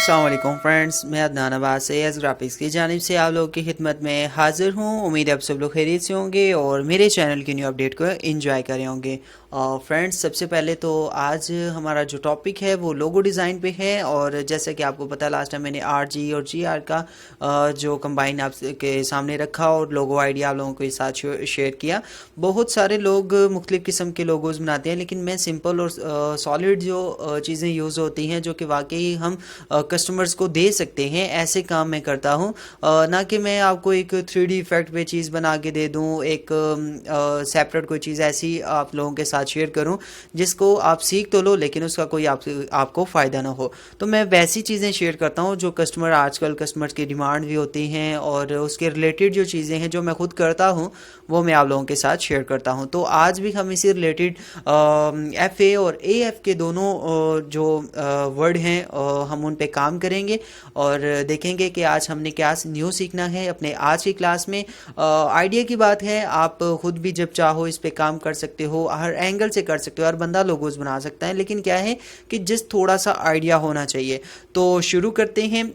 अस्सलाम वालेकुम फ्रेंड्स, मैं अदनान अब्बास से ग्राफिक्स की जानिब से आप लोगों की खिदमत में हाजिर हूँ। उम्मीद है आप सब लोग खैरियत से होंगे और मेरे चैनल की न्यू अपडेट को एंजॉय कर रहे होंगे। फ्रेंड्स, सबसे पहले तो आज हमारा जो टॉपिक है वो लोगो डिज़ाइन पे है। और जैसा कि आपको पता, लास्ट टाइम मैंने RG और GR का जो कंबाइन आपके सामने रखा और लोगो आइडिया आप लोगों के साथ शेयर किया। बहुत सारे लोग मुख्तलिफ़ किस्म के लोगोज़ बनाते हैं, लेकिन मैं सिंपल और सॉलिड जो चीज़ें यूज़ होती हैं जो कि वाकई हम कस्टमर्स को दे सकते हैं, ऐसे काम मैं करता हूँ। ना कि मैं आपको एक 3D इफेक्ट पे चीज़ बना के दे दूँ, एक सेपरेट कोई चीज़ ऐसी आप लोगों के साथ शेयर करूँ जिसको आप सीख तो लो लेकिन उसका कोई आपको फ़ायदा ना हो। तो मैं वैसी चीज़ें शेयर करता हूँ जो आजकल कस्टमर्स की डिमांड भी होती हैं और उसके रिलेटेड जो चीज़ें हैं जो मैं खुद करता हूँ वो मैं आप लोगों के साथ शेयर करता हूँ। तो आज भी हम इसी रिलेटेड FA और AF के दोनों जो वर्ड हैं हम उन पे काम करेंगे और देखेंगे कि आज हमने क्या न्यू सीखना है अपने आज की क्लास में। आइडिया की बात है, आप खुद भी जब चाहो इस पे काम कर सकते हो, हर एंगल से कर सकते हो, हर बंदा लोगोस बना सकता है, लेकिन क्या है कि जिस थोड़ा सा आइडिया होना चाहिए। तो शुरू करते हैं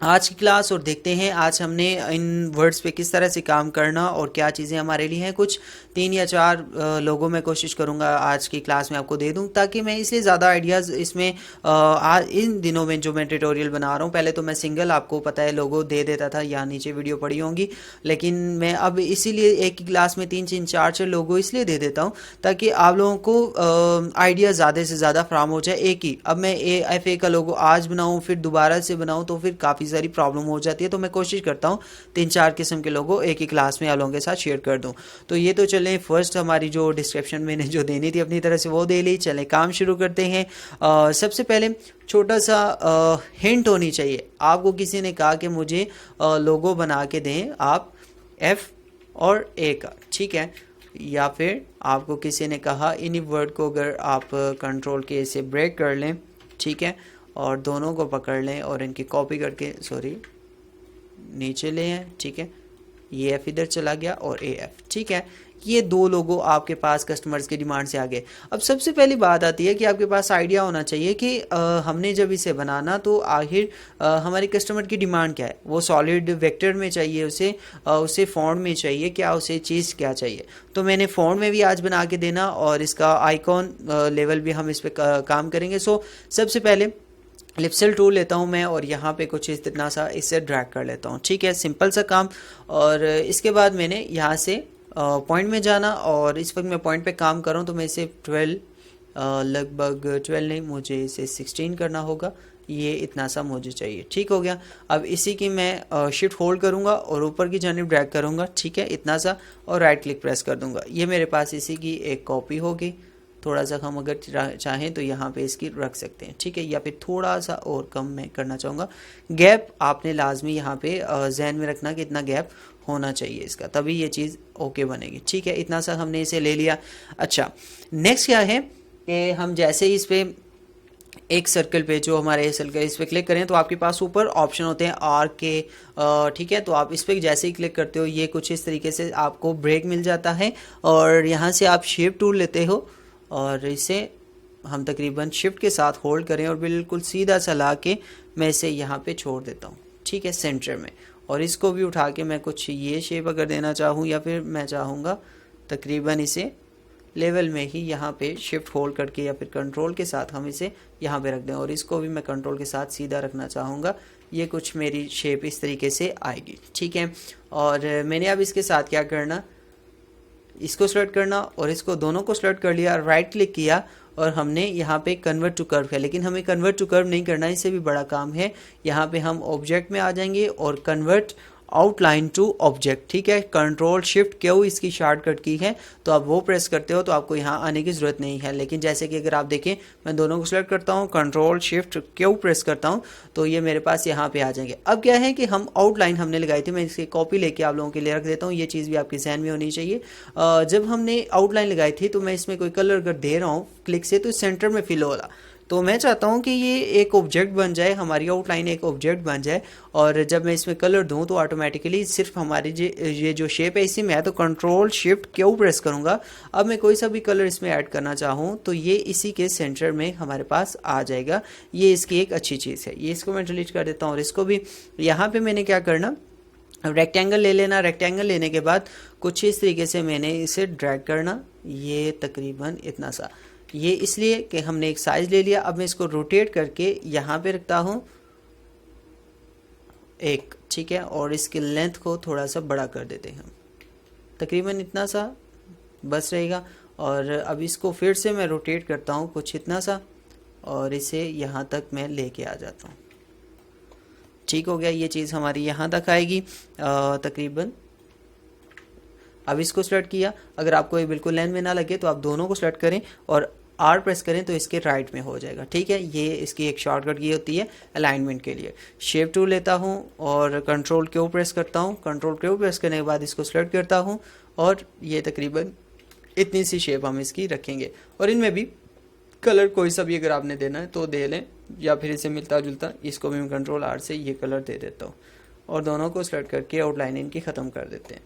आज की क्लास और देखते हैं आज हमने इन वर्ड्स पे किस तरह से काम करना और क्या चीज़ें हमारे लिए हैं। कुछ 3 या 4 लोगों में कोशिश करूँगा आज की क्लास में आपको दे दूँ, ताकि मैं इसलिए ज़्यादा आइडियाज़ इसमें इन दिनों में जो मैं ट्यूटोरियल बना रहा हूँ, पहले तो मैं सिंगल आपको पता है लोगो दे देता था, यहाँ नीचे वीडियो पड़ी होंगी, लेकिन मैं अब इसीलिए एक ही क्लास में 3-3 4-4 लोगो इसलिए दे देता हूँ ताकि आप लोगों को आइडिया ज़्यादा से ज़्यादा फ्राहम हो जाए एक ही। अब मैं FA का लोगो आज बनाऊँ फिर दोबारा से बनाऊँ तो फिर काफ़ी सारी प्रॉब्लम हो जाती है। तो मैं कोशिश करता हूँ 3-4 किस्म के लोगों एक ही क्लास में आप लोगों के साथ शेयर कर दूँ। तो ये तो चलें, फर्स्ट हमारी जो डिस्क्रिप्शन मैंने जो देनी थी अपनी तरह से वो दे ली। चलें काम शुरू करते हैं। सबसे पहले छोटा सा हिंट होनी चाहिए। आपको किसी ने कहा कि मुझे लोगो बना के दें आप F और A का, ठीक है, या फिर आपको किसी ने कहा इन्हीं वर्ड को अगर आप कंट्रोल के से ब्रेक कर लें, ठीक है, और दोनों को पकड़ लें और इनकी कॉपी करके नीचे ले आए, ठीक है, ये F इधर चला गया और AF, ठीक है। ये 2 लोगो आपके पास कस्टमर्स की डिमांड से आ गए। अब सबसे पहली बात आती है कि आपके पास आइडिया होना चाहिए कि हमने जब इसे बनाना तो आखिर हमारे कस्टमर की डिमांड क्या है। वो सॉलिड वेक्टर में चाहिए, उसे फॉन्ट में चाहिए, क्या उसे चीज़ क्या चाहिए। तो मैंने फॉन्ट में भी आज बना के देना और इसका आइकॉन लेवल भी हम इस पर काम करेंगे। सबसे पहले लिप्सल टूल लेता हूं मैं और यहाँ पे कुछ इतना सा इससे ड्रैग कर लेता हूँ, ठीक है, सिंपल सा काम। और इसके बाद मैंने यहाँ से पॉइंट में जाना और इस वक्त मैं पॉइंट पे काम कर रहा हूँ तो मैं इसे 12 लगभग 12 नहीं, मुझे इसे 16 करना होगा। ये इतना सा मुझे चाहिए, ठीक हो गया। अब इसी की मैं शिफ्ट होल्ड करूँगा और ऊपर की जानिब ड्रैग करूँगा, ठीक है, इतना सा, और राइट क्लिक प्रेस कर दूँगा। ये मेरे पास इसी की एक कॉपी होगी। थोड़ा सा हम अगर चाहें तो यहाँ पे इसकी रख सकते हैं, ठीक है, या फिर थोड़ा सा और कम मैं करना चाहूँगा। गैप आपने लाजमी यहाँ पे जहन में रखना कि इतना गैप होना चाहिए इसका, तभी ये चीज़ ओके बनेगी, ठीक है। इतना सा हमने इसे ले लिया। अच्छा, नेक्स्ट क्या है कि हम जैसे ही इस पर एक सर्कल पे जो हमारे सर्कल इस पर क्लिक करें तो आपके पास ऊपर ऑप्शन होते हैं आर्क के, ठीक है। तो आप इस पर जैसे ही क्लिक करते हो ये कुछ इस तरीके से आपको ब्रेक मिल जाता है और यहाँ से आप शेप टूल लेते हो और इसे हम तकरीबन शिफ्ट के साथ होल्ड करें और बिल्कुल सीधा सा ला के मैं इसे यहाँ पे छोड़ देता हूँ, ठीक है, सेंटर में। और इसको भी उठा के मैं कुछ ये शेप अगर देना चाहूँ या फिर मैं चाहूँगा तकरीबन इसे लेवल में ही यहाँ पे शिफ्ट होल्ड करके या फिर कंट्रोल के साथ हम इसे यहाँ पे रख दें और इसको भी मैं कंट्रोल के साथ सीधा रखना चाहूँगा। ये कुछ मेरी शेप इस तरीके से आएगी, ठीक है। और मैंने अब इसके साथ क्या करना, इसको सेलेक्ट करना और इसको दोनों को सेलेक्ट कर लिया, राइट क्लिक किया और हमने यहाँ पे कन्वर्ट टू कर्व है, लेकिन हमें कन्वर्ट टू कर्व नहीं करना, इससे भी बड़ा काम है। यहाँ पे हम ऑब्जेक्ट में आ जाएंगे और कन्वर्ट आउटलाइन टू ऑब्जेक्ट, ठीक है, कंट्रोल शिफ्ट क्यू इसकी शॉर्टकट की है। तो आप वो प्रेस करते हो तो आपको यहाँ आने की ज़रूरत नहीं है। लेकिन जैसे कि अगर आप देखें मैं दोनों को सिलेक्ट करता हूँ, कंट्रोल शिफ्ट क्यू प्रेस करता हूँ तो ये मेरे पास यहाँ पे आ जाएंगे। अब क्या है कि हम आउटलाइन हमने लगाई थी, मैं इसकी कॉपी लेके आप लोगों के लिए रख देता हूँ, ये चीज़ भी आपके जहन में होनी चाहिए। जब हमने आउटलाइन लगाई थी तो मैं इसमें कोई कलर अगर दे रहा हूँ क्लिक से तो सेंटर में फिल हो रहा, तो मैं चाहता हूँ कि ये एक ऑब्जेक्ट बन जाए, हमारी आउटलाइन एक ऑब्जेक्ट बन जाए, और जब मैं इसमें कलर दूँ तो ऑटोमेटिकली सिर्फ हमारी ये जो शेप है इसी में है, तो कंट्रोल शिफ्ट क्यू प्रेस करूँगा। अब मैं कोई सा भी कलर इसमें ऐड करना चाहूँ तो ये इसी के सेंटर में हमारे पास आ जाएगा। ये इसकी एक अच्छी चीज़ है। ये इसको मैं डिलीट कर देता हूँ और इसको भी। यहाँ पे मैंने क्या करना, रेक्टेंगल ले लेना। रेक्टेंगल लेने के बाद कुछ इस तरीके से मैंने इसे ड्रैग करना, ये तकरीबन इतना सा। ये इसलिए कि हमने एक साइज ले लिया। अब मैं इसको रोटेट करके यहाँ पे रखता हूँ एक, ठीक है, और इसकी लेंथ को थोड़ा सा बड़ा कर देते हैं हम, तकरीबन इतना सा बस रहेगा। और अब इसको फिर से मैं रोटेट करता हूँ कुछ इतना सा, और इसे यहाँ तक मैं लेके आ जाता हूँ। ठीक हो गया, ये चीज़ हमारी यहाँ तक आएगी तकरीबन। अब इसको सेलेक्ट किया। अगर आपको ये बिल्कुल लाइन में ना लगे तो आप दोनों को सेलेक्ट करें और आर प्रेस करें तो इसके राइट में हो जाएगा। ठीक है, ये इसकी एक शॉर्टकट की होती है अलाइनमेंट के लिए। शेप टूल लेता हूँ और कंट्रोल क्यू प्रेस करता हूँ। कंट्रोल क्यू प्रेस करने के बाद इसको सेलेक्ट करता हूँ और ये तकरीबन इतनी सी शेप हम इसकी रखेंगे। और इनमें भी कलर कोई सा भी अगर आपने देना है तो दे लें, या फिर इसे मिलता जुलता, इसको भी मैं कंट्रोल आर से ये कलर दे देता हूँ और दोनों को सेलेक्ट करके आउटलाइन इनकी ख़त्म कर देते हैं।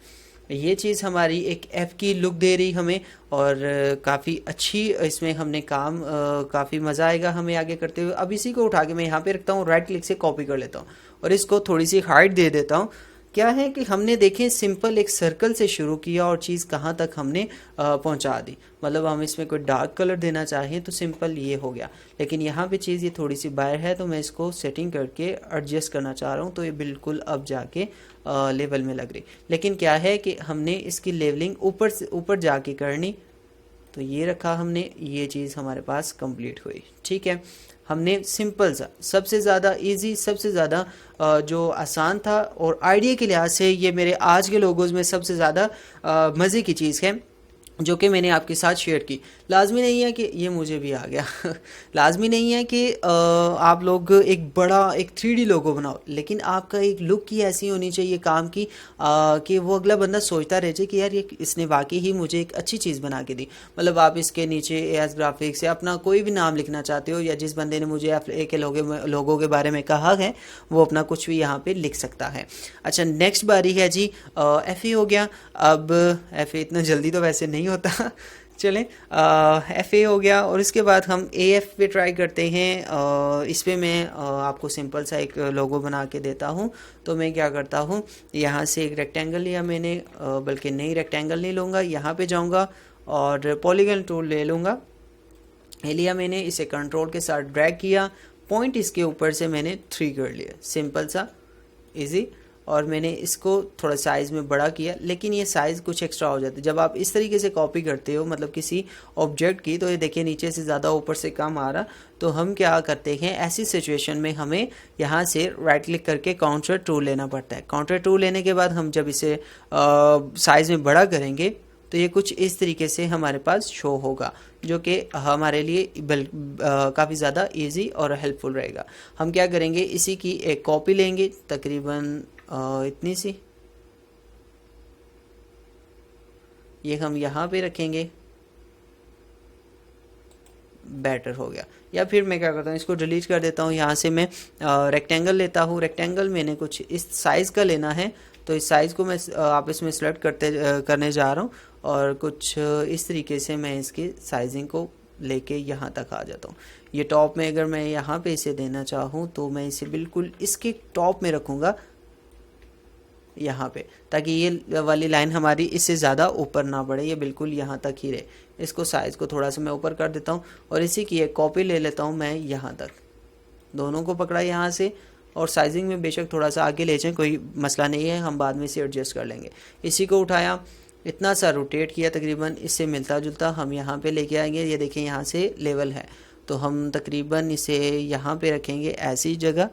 ये चीज़ हमारी एक एफ की लुक दे रही हमें, और काफ़ी अच्छी इसमें हमने काम, काफ़ी मज़ा आएगा हमें आगे करते हुए। अब इसी को उठा के मैं यहाँ पे रखता हूँ, राइट क्लिक से कॉपी कर लेता हूँ और इसको थोड़ी सी हाइट दे देता हूँ। क्या है कि हमने देखें सिंपल एक सर्कल से शुरू किया और चीज़ कहाँ तक हमने पहुँचा दी। मतलब हम इसमें कोई डार्क कलर देना चाहें तो सिंपल ये हो गया, लेकिन यहाँ पे चीज़ ये थोड़ी सी बाहर है तो मैं इसको सेटिंग करके एडजस्ट करना चाह रहा हूँ, तो ये बिल्कुल अब जाके लेवल में लग रही। लेकिन क्या है कि हमने इसकी लेवलिंग ऊपर से ऊपर जाके करनी, तो ये रखा हमने, ये चीज़ हमारे पास कंप्लीट हुई। ठीक है, हमने सिंपल सा, सबसे ज़्यादा इजी, सबसे ज़्यादा जो आसान था, और आइडिया के लिहाज से ये मेरे आज के लोगोज़ में सबसे ज़्यादा मज़े की चीज़ है जो कि मैंने आपके साथ शेयर की। लाजमी नहीं है कि ये मुझे भी आ गया लाजमी नहीं है कि आप लोग एक बड़ा एक 3D लोगो बनाओ, लेकिन आपका एक लुक ही ऐसी होनी चाहिए काम की कि वो अगला बंदा सोचता रह जाए कि यार ये इसने वाकई ही मुझे एक अच्छी चीज़ बना के दी। मतलब आप इसके नीचे एएस ग्राफिक्स से अपना कोई भी नाम लिखना चाहते हो, या जिस बंदे ने मुझे एफ के लोगों के बारे में कहा है वो अपना कुछ भी यहाँ पे लिख सकता है। अच्छा, नेक्स्ट बारी है जी एफ हो गया। अब एफ इतना जल्दी तो वैसे नहीं होता चलें, एफ ए हो गया, और इसके बाद हम ए एफ पे ट्राई करते हैं। इस पर मैं आपको सिंपल सा एक लोगो बना के देता हूँ। तो मैं क्या करता हूँ, यहाँ से एक रेक्टेंगल लिया मैंने, बल्कि नहीं रेक्टेंगल नहीं लूँगा, यहाँ पे जाऊँगा और पॉलीगन टूल ले लूँगा। ये लिया मैंने, इसे कंट्रोल के साथ ड्रैग किया, पॉइंट इसके ऊपर से मैंने 3 कर लिया, सिंपल सा इजी। और मैंने इसको थोड़ा साइज़ में बड़ा किया, लेकिन ये साइज़ कुछ एक्स्ट्रा हो जाता है जब आप इस तरीके से कॉपी करते हो, मतलब किसी ऑब्जेक्ट की। तो ये देखिए नीचे से ज़्यादा ऊपर से कम आ रहा। तो हम क्या करते हैं, ऐसी सिचुएशन में हमें यहाँ से राइट क्लिक करके काउंटर टूल लेना पड़ता है। काउंटर टूल लेने के बाद हम जब इसे साइज़ में बड़ा करेंगे तो ये कुछ इस तरीके से हमारे पास शो होगा, जो कि हमारे लिए काफ़ी ज़्यादा इजी और हेल्पफुल रहेगा। हम क्या करेंगे, इसी की एक कॉपी लेंगे, तकरीबन इतनी सी, ये हम यहाँ पे रखेंगे, बेटर हो गया। या फिर मैं क्या करता हूँ, इसको डिलीट कर देता हूँ। यहाँ से मैं रेक्टेंगल लेता हूँ। रेक्टेंगल मैंने कुछ इस साइज़ का लेना है, तो इस साइज़ को मैं आपस में सेलेक्ट करने जा रहा हूँ, और कुछ इस तरीके से मैं इसकी साइजिंग को लेके यहाँ तक आ जाता हूँ। ये टॉप में अगर मैं यहाँ पे इसे देना चाहूँ तो मैं इसे बिल्कुल इसके टॉप में रखूँगा यहाँ पे, ताकि ये वाली लाइन हमारी इससे ज़्यादा ऊपर ना बढ़े, ये बिल्कुल यहाँ तक ही रहे। इसको साइज़ को थोड़ा सा मैं ऊपर कर देता हूँ और इसी की एक कॉपी ले लेता हूँ मैं यहाँ तक। दोनों को पकड़ा यहाँ से, और साइजिंग में बेशक थोड़ा सा आगे ले जाएं, कोई मसला नहीं है, हम बाद में इसे एडजस्ट कर लेंगे। इसी को उठाया, इतना सा रोटेट किया, तकरीबन इससे मिलता जुलता हम यहाँ पे लेके आएंगे। ये देखें यहाँ से लेवल है, तो हम तकरीबन इसे यहाँ पे रखेंगे ऐसी जगह।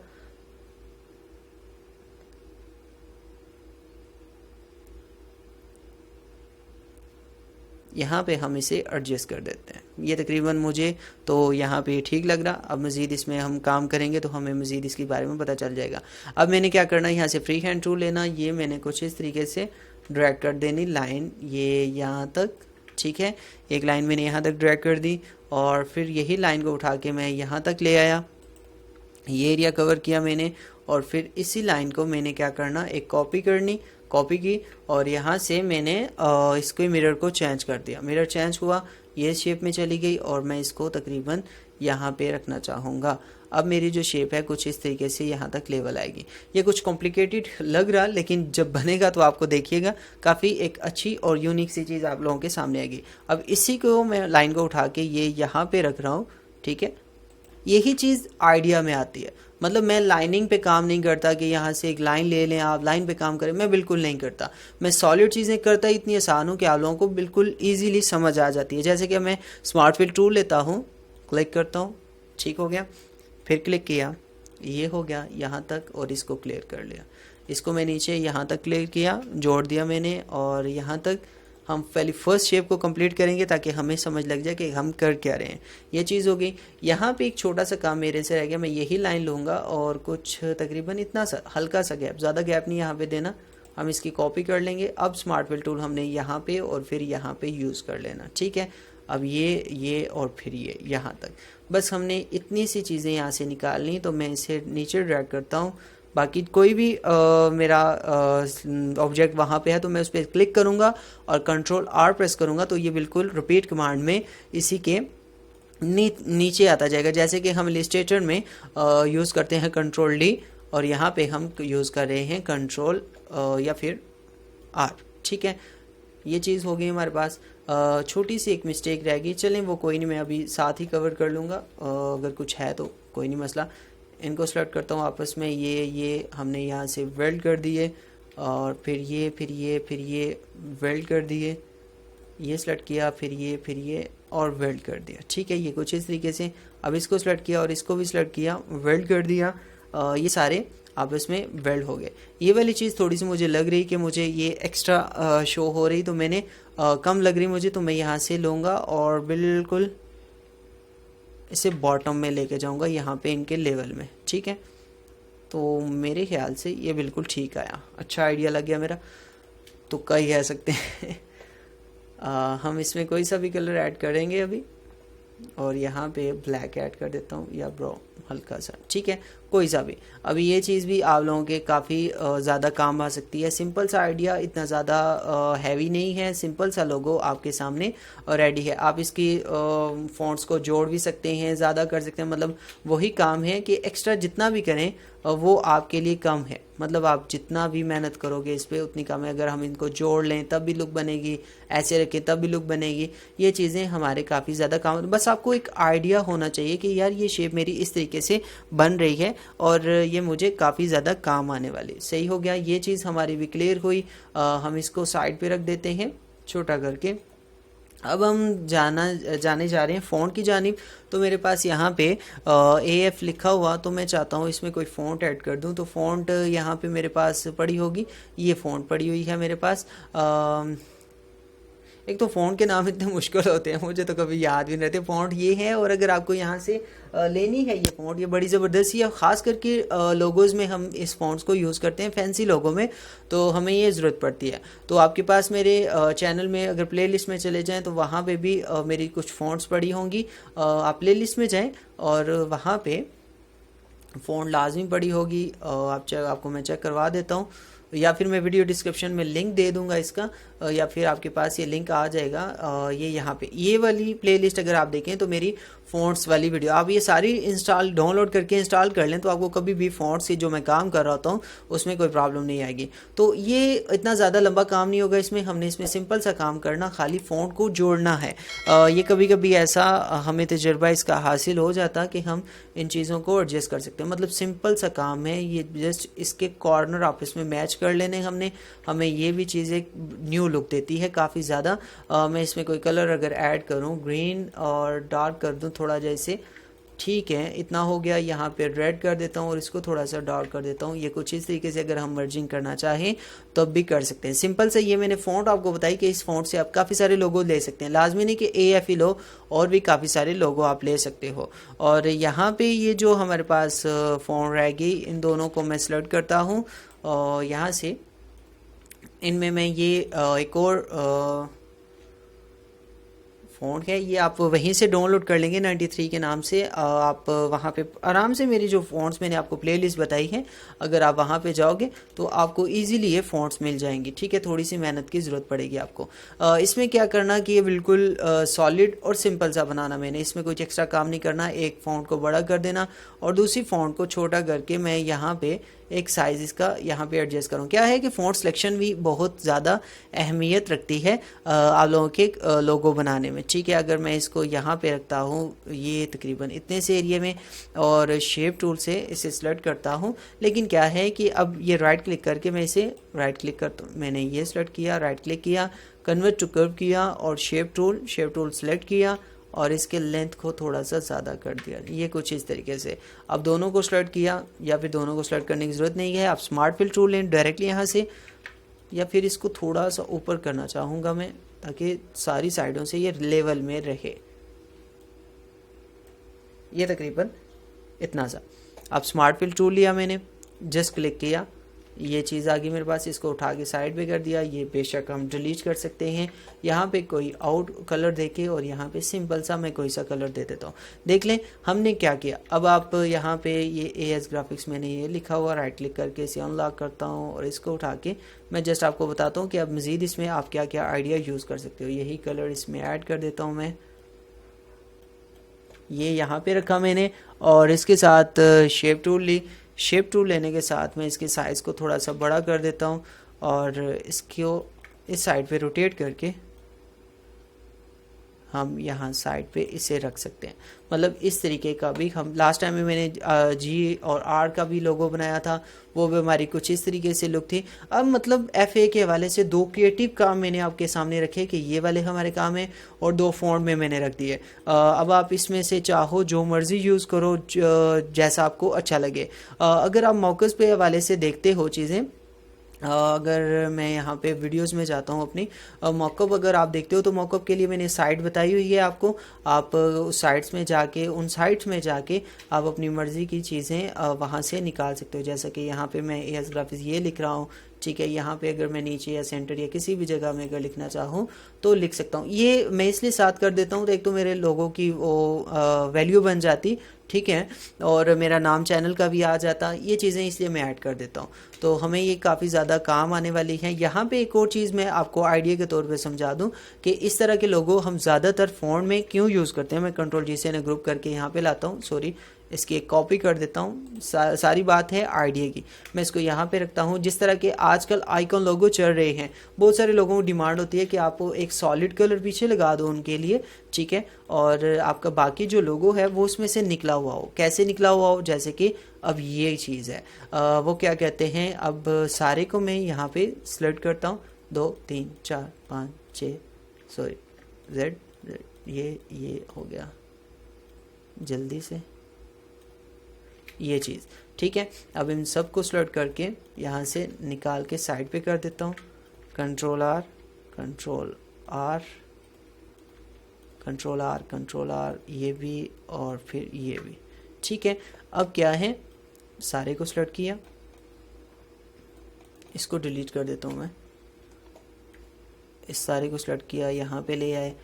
यहाँ पे हम इसे एडजस्ट कर देते हैं। ये तकरीबन मुझे तो यहाँ पे ठीक लग रहा। अब मज़ीद इसमें हम काम करेंगे तो हमें मज़ीद इसके बारे में पता चल जाएगा। अब मैंने क्या करना है, यहाँ से फ्री हैंड टूल लेना, ये मैंने कुछ इस तरीके से ड्रैग कर देनी लाइन, ये यहाँ तक ठीक है, एक लाइन मैंने यहाँ तक ड्रैग कर दी और फिर यही लाइन को उठा के मैं यहाँ तक ले आया, ये एरिया कवर किया मैंने और फिर इसी लाइन को मैंने क्या करना, एक कॉपी की और यहाँ से मैंने इसको मिरर को चेंज कर दिया, मिरर चेंज हुआ, ये शेप में चली गई और मैं इसको तकरीबन यहाँ पे रखना चाहूँगा। अब मेरी जो शेप है कुछ इस तरीके से यहाँ तक लेवल आएगी। ये कुछ कॉम्प्लिकेटेड लग रहा, लेकिन जब बनेगा तो आपको देखिएगा काफ़ी एक अच्छी और यूनिक सी चीज़ आप लोगों के सामने आएगी। अब इसी को मैं लाइन को उठा के ये यहाँ पे रख रहा हूँ, ठीक है। यही चीज़ आइडिया में आती है, मतलब मैं लाइनिंग पे काम नहीं करता कि यहाँ से एक लाइन ले लें आप लाइन पे काम करें, मैं बिल्कुल नहीं करता। मैं सॉलिड चीज़ें करता इतनी आसान हूँ कि आप लोगों को बिल्कुल ईजीली समझ आ जाती है। जैसे कि मैं स्मार्ट फिल टूल लेता हूँ, क्लिक करता हूँ, ठीक हो गया, फिर क्लिक किया, ये हो गया यहाँ तक और इसको क्लियर कर लिया, इसको मैं नीचे यहाँ तक क्लियर किया, जोड़ दिया मैंने और यहाँ तक हम पहले फर्स्ट शेप को कंप्लीट करेंगे ताकि हमें समझ लग जाए कि हम कर क्या रहे हैं। ये चीज़ हो गई। यहाँ पे एक छोटा सा काम मेरे से रह गया, मैं यही लाइन लूँगा और कुछ तकरीबन इतना सा हल्का सा गैप, ज़्यादा गैप नहीं यहाँ पे देना, हम इसकी कॉपी कर लेंगे। अब स्मार्ट फिल टूल हमने यहाँ पे और फिर यहाँ पे यूज़ कर लेना, ठीक है। अब ये और फिर ये यहाँ तक, बस हमने इतनी सी चीज़ें यहाँ से निकालनी, तो मैं इसे नीचे ड्रैग करता हूँ। बाकी कोई भी मेरा ऑब्जेक्ट वहाँ पे है तो मैं उस पर क्लिक करूँगा और कंट्रोल आर प्रेस करूँगा तो ये बिल्कुल रिपीट कमांड में इसी के नीचे आता जाएगा। जैसे कि हम इलस्ट्रेटर में यूज़ करते हैं कंट्रोल डी और यहाँ पे हम यूज़ कर रहे हैं कंट्रोल या फिर आर, ठीक है। ये चीज़ हो गई हमारे पास। छोटी सी एक मिस्टेक रह गई, चलें वो कोई नहीं, मैं अभी साथ ही कवर कर लूँगा, अगर कुछ है तो कोई नहीं मसला। इनको सेलेक्ट करता हूँ आपस में, ये हमने यहाँ से वेल्ड कर दिए और फिर ये वेल्ड कर दिए, ये सेलेक्ट किया, फिर ये और वेल्ड कर दिया, ठीक है। ये कुछ इस तरीके से। अब इसको सेलेक्ट किया और इसको भी सेलेक्ट किया, वेल्ड कर दिया, ये सारे आपस में वेल्ड हो गए। ये वाली चीज़ थोड़ी सी मुझे लग रही कि मुझे ये एक्स्ट्रा शो हो रही, तो मैंने कम लग रही मुझे, तो मैं यहाँ से लूँगा और बिल्कुल इसे बॉटम में लेके जाऊंगा यहाँ पे इनके लेवल में, ठीक है। तो मेरे ख्याल से ये बिल्कुल ठीक आया, अच्छा आइडिया लग गया मेरा, तो कई कह सकते हैं। हम इसमें कोई सा भी कलर ऐड करेंगे अभी और यहाँ पे ब्लैक ऐड कर देता हूँ या ब्राउन हल्का सा, ठीक है, कोई सा भी। अभी ये चीज़ भी आप लोगों के काफ़ी ज़्यादा काम आ सकती है। सिंपल सा आइडिया, इतना ज़्यादा हैवी नहीं है, सिंपल सा लोगो आपके सामने रेडी है। आप इसकी फॉन्ट्स को जोड़ भी सकते हैं, ज़्यादा कर सकते हैं, मतलब वही काम है कि एक्स्ट्रा जितना भी करें वो आपके लिए कम है, मतलब आप जितना भी मेहनत करोगे इस पर उतनी कम है। अगर हम इनको जोड़ लें तब भी लुक बनेगी, ऐसे रखें तब भी लुक बनेगी, ये चीज़ें हमारे काफ़ी ज़्यादा काम। बस आपको एक आइडिया होना चाहिए कि यार ये शेप मेरी इस तरीके से बन रही है और ये मुझे काफ़ी ज़्यादा काम आने वाली। सही हो गया, ये चीज़ हमारी भी क्लियर हुई। हम इसको साइड पे रख देते हैं छोटा करके। अब हम जाने जा रहे हैं फ़ॉन्ट की जानिब। तो मेरे पास यहाँ पे AF लिखा हुआ, तो मैं चाहता हूँ इसमें कोई फ़ॉन्ट ऐड कर दूँ। तो फ़ॉन्ट यहाँ पे मेरे पास पड़ी होगी, ये फ़ॉन्ट पड़ी हुई है मेरे पास। एक तो फ़ॉन्ट के नाम इतने मुश्किल होते हैं, मुझे तो कभी याद भी नहीं रहते। फ़ॉन्ट ये है, और अगर आपको यहाँ से लेनी है ये फ़ॉन्ट, ये बड़ी ज़बरदस्त है। ख़ास करके लोगोज़ में हम इस फ़ॉन्ट्स को यूज़ करते हैं, फैंसी लोगो में, तो हमें ये ज़रूरत पड़ती है। तो आपके पास मेरे चैनल में अगर प्लेलिस्ट में चले जाएँ तो वहाँ पे भी मेरी कुछ फ़ॉन्ट्स पड़ी होंगी। आप प्लेलिस्ट में जाएँ और वहाँ पे फ़ॉन्ट लाजमी पड़ी होगी। आपको मैं चेक करवा देता हूँ, या फिर मैं वीडियो डिस्क्रिप्शन में लिंक दे दूंगा इसका, या फिर आपके पास ये लिंक आ जाएगा। ये यहाँ पे ये वाली प्लेलिस्ट अगर आप देखें तो मेरी फ़ॉन्ट्स वाली वीडियो, आप ये सारी डाउनलोड करके इंस्टॉल कर लें, तो आपको कभी भी फ़ॉन्ट्स से जो मैं काम कर रहा होता हूँ उसमें कोई प्रॉब्लम नहीं आएगी। तो ये इतना ज़्यादा लंबा काम नहीं होगा इसमें, हमने इसमें सिंपल सा काम करना, खाली फ़ॉन्ट को जोड़ना है। ये कभी कभी ऐसा हमें तजुर्बा इसका हासिल हो जाता कि हम इन चीज़ों को एडजस्ट कर सकते हैं। मतलब सिंपल सा काम है, ये जस्ट इसके कॉर्नर आपस में मैच कर लेने हमने, हमें ये भी चीज़ एक न्यू लुक देती है काफ़ी ज़्यादा। मैं इसमें कोई कलर अगर ऐड करूँ, ग्रीन और डार्क कर दूँ थोड़ा जैसे, ठीक है, इतना हो गया। यहाँ पे रेड कर देता हूँ और इसको थोड़ा सा डार्क कर देता हूँ। ये कुछ इस तरीके से अगर हम मर्जिंग करना चाहें तो भी कर सकते हैं। सिंपल से ये मैंने फ़ॉन्ट आपको बताई कि इस फ़ॉन्ट से आप काफ़ी सारे लोगो ले सकते हैं, लाजमी नहीं कि AF ही लो, और भी काफ़ी सारे लोगो आप ले सकते हो। और यहाँ पे ये जो हमारे पास फ़ॉन्ट रह गई, इन दोनों को मैं सेलेक्ट करता हूँ और यहाँ से इनमें मैं ये एक और फ़ॉन्ट है ये आप वहीं से डाउनलोड कर लेंगे 93 के नाम से। आप वहाँ पे आराम से मेरी जो फ़ॉन्ट्स मैंने आपको प्लेलिस्ट बताई है, अगर आप वहाँ पे जाओगे तो आपको इजीली ये फ़ॉन्ट्स मिल जाएंगी। ठीक है, थोड़ी सी मेहनत की ज़रूरत पड़ेगी आपको। इसमें क्या करना कि ये बिल्कुल सॉलिड और सिंपल सा बनाना, मैंने इसमें कुछ एक्स्ट्रा काम नहीं करना। एक फ़ॉन्ट को बड़ा कर देना और दूसरी फ़ॉन्ट को छोटा करके मैं यहाँ पे एक साइज़ इसका यहाँ पे एडजस्ट करूँ। क्या है कि फ़ॉन्ट सिलेक्शन भी बहुत ज़्यादा अहमियत रखती है आप लोगों के लोगो बनाने में। ठीक है, अगर मैं इसको यहाँ पे रखता हूँ ये तकरीबन इतने से एरिया में और शेप टूल से इसे सेलेक्ट करता हूँ, लेकिन क्या है कि अब ये राइट क्लिक करके मैं इसे राइट क्लिक करता हूँ, मैंने ये सेलेक्ट किया, राइट क्लिक किया, कन्वर्ट टू कर्व किया और शेप टूल सेलेक्ट किया और इसके लेंथ को थोड़ा सा ज़्यादा कर दिया। ये कुछ इस तरीके से। अब दोनों को सेलेक्ट किया, या फिर दोनों को सेलेक्ट करने की ज़रूरत नहीं है, आप स्मार्ट फिल टूल लें डायरेक्टली यहाँ से, या फिर इसको थोड़ा सा ऊपर करना चाहूँगा मैं ताकि सारी साइडों से ये लेवल में रहे। ये तकरीबन इतना सा। अब स्मार्ट फिल टूल लिया मैंने, जस्ट क्लिक किया, ये चीज़ आ गई मेरे पास, इसको उठा के साइड पे कर दिया। ये बेशक हम डिलीट कर सकते हैं। यहाँ पे कोई आउट कलर देके और यहाँ पे सिंपल सा मैं कोई सा कलर दे देता हूँ। देख लें हमने क्या किया। अब आप यहाँ पे ये AS ग्राफिक्स मैंने ये लिखा हुआ, राइट क्लिक करके इसे अनलॉक करता हूँ और इसको उठा के मैं जस्ट आपको बताता हूँ कि अब मज़ीद इसमें आप क्या क्या आइडिया यूज़ कर सकते हो। यही कलर इसमें ऐड कर देता हूँ मैं, ये यहाँ पे रखा मैंने और इसके साथ शेप टूल ली। शेप टूल लेने के साथ मैं इसके साइज़ को थोड़ा सा बड़ा कर देता हूँ और इसको इस साइड पे रोटेट करके हम यहाँ साइड पे इसे रख सकते हैं। मतलब इस तरीके का भी हम लास्ट टाइम में मैंने G और R का भी लोगो बनाया था, वो भी हमारी कुछ इस तरीके से लुक थी। अब मतलब FA के हवाले से दो क्रिएटिव काम मैंने आपके सामने रखे कि ये वाले हमारे काम है और दो फॉन्ट में मैंने रख दिए। अब आप इसमें से चाहो जो मर्ज़ी यूज़ करो, जैसा आपको अच्छा लगे। अगर आप मौकस पे हवाले से देखते हो चीज़ें, अगर मैं यहाँ पे वीडियोस में जाता हूँ अपनी मॉकअप अगर आप देखते हो तो मॉकअप के लिए मैंने साइट बताई हुई है आपको। आप उस साइट्स में जाके आप अपनी मर्ज़ी की चीज़ें वहाँ से निकाल सकते हो। जैसा कि यहाँ पे मैं AS ग्राफिक्स ये लिख रहा हूँ, ठीक है। यहाँ पे अगर मैं नीचे या सेंटर या किसी भी जगह में अगर लिखना चाहूँ तो लिख सकता हूँ। ये मैं इसलिए साथ कर देता हूँ तो एक तो मेरे लोगों की वो वैल्यू बन जाती, ठीक है, और मेरा नाम चैनल का भी आ जाता। ये चीज़ें इसलिए मैं ऐड कर देता हूँ, तो हमें ये काफ़ी ज़्यादा काम आने वाली है। यहाँ पे एक और चीज़ मैं आपको आइडिया के तौर पे समझा दूँ कि इस तरह के लोगो हम ज़्यादातर फ़ॉन्ट में क्यों यूज़ करते हैं। मैं Ctrl+G से इन्हें ग्रुप करके यहाँ पे लाता हूँ, सॉरी इसकी एक कॉपी कर देता हूँ। सारी बात है आइडिया की। मैं इसको यहाँ पे रखता हूँ। जिस तरह के आजकल आइकॉन लोगो चल रहे हैं, बहुत सारे लोगों को डिमांड होती है कि आप एक सॉलिड कलर पीछे लगा दो उनके लिए, ठीक है, और आपका बाकी जो लोगो है वो उसमें से निकला हुआ हो। कैसे निकला हुआ हो, जैसे कि अब ये चीज़ है, वो क्या कहते हैं, अब सारे को मैं यहाँ पे सिलेक्ट करता हूँ, 2 3 4 5 6 सॉरी Z, ये हो गया जल्दी से ये चीज़, ठीक है। अब इन सब को सिलेक्ट करके यहाँ से निकाल के साइड पे कर देता हूँ। Ctrl+R Ctrl+R ये भी और फिर ये भी, ठीक है। अब क्या है, सारे को सिलेक्ट किया, इसको डिलीट कर देता हूँ मैं। इस सारे को सिलेक्ट किया, यहाँ पे ले आए,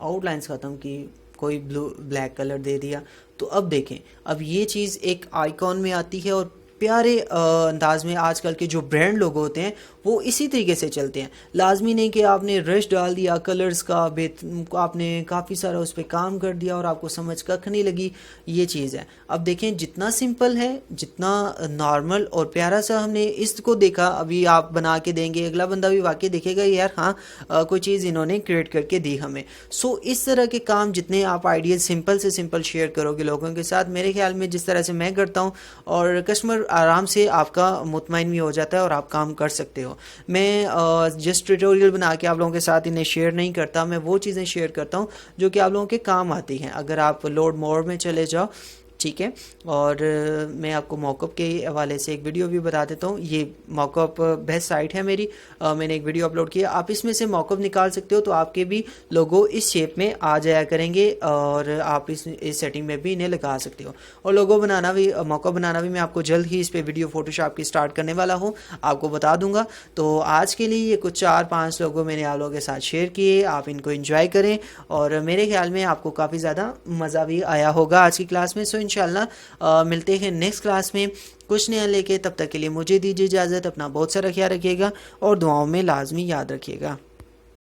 आउटलाइंस ख़त्म की, कोई ब्लैक कलर दे दिया। तो अब देखें, अब ये चीज़ एक आइकॉन में आती है और प्यारे अंदाज में आजकल के जो ब्रांड लोग होते हैं वो इसी तरीके से चलते हैं। लाजमी नहीं कि आपने रश डाल दिया कलर्स का, आपने काफ़ी सारा उस पर काम कर दिया और आपको समझ कख नहीं लगी। ये चीज़ है। अब देखें, जितना सिंपल है, जितना नॉर्मल और प्यारा सा हमने इसको देखा, अभी आप बना के देंगे, अगला बंदा भी वाकई देखेगा यार हाँ कोई चीज़ इन्होंने क्रिएट करके दी हमें। सो इस तरह के काम जितने आप आइडियाज़ सिंपल से सिंपल शेयर करोगे लोगों के साथ, मेरे ख्याल में जिस तरह से मैं करता हूँ, और कस्टमर आराम से आपका मुतमईन भी हो जाता है और आप काम कर सकते हो। मैं जस्ट ट्यूटोरियल बना के आप लोगों के साथ इन्हें शेयर नहीं करता, मैं वो चीज़ें शेयर करता हूँ जो कि आप लोगों के काम आती हैं। अगर आप लोड मोड में चले जाओ ठीक है। और मैं आपको मॉकअप के हवाले से एक वीडियो भी बता देता हूँ। ये मॉकअप बेस्ट साइट है मेरी, मैंने एक वीडियो अपलोड किया, आप इसमें से मॉकअप निकाल सकते हो, तो आपके भी लोगो इस शेप में आ जाया करेंगे और आप इस सेटिंग में भी इन्हें लगा सकते हो। और लोगो बनाना भी, मॉकअप बनाना भी मैं आपको जल्द ही इस पे वीडियो फोटोशॉप की स्टार्ट करने वाला हूँ, आपको बता दूंगा। तो आज के लिए ये कुछ 4-5 लोगों मैंने आप लोगों के साथ शेयर किए, आप इनको एंजॉय करें और मेरे ख्याल में आपको काफ़ी ज़्यादा मज़ा भी आया होगा आज की क्लास में। सो इंशाल्लाह मिलते हैं नेक्स्ट क्लास में कुछ नया लेके, तब तक के लिए मुझे दीजिए इजाज़त, अपना बहुत सारा ख्याल रखिएगा और दुआओं में लाजमी याद रखिएगा।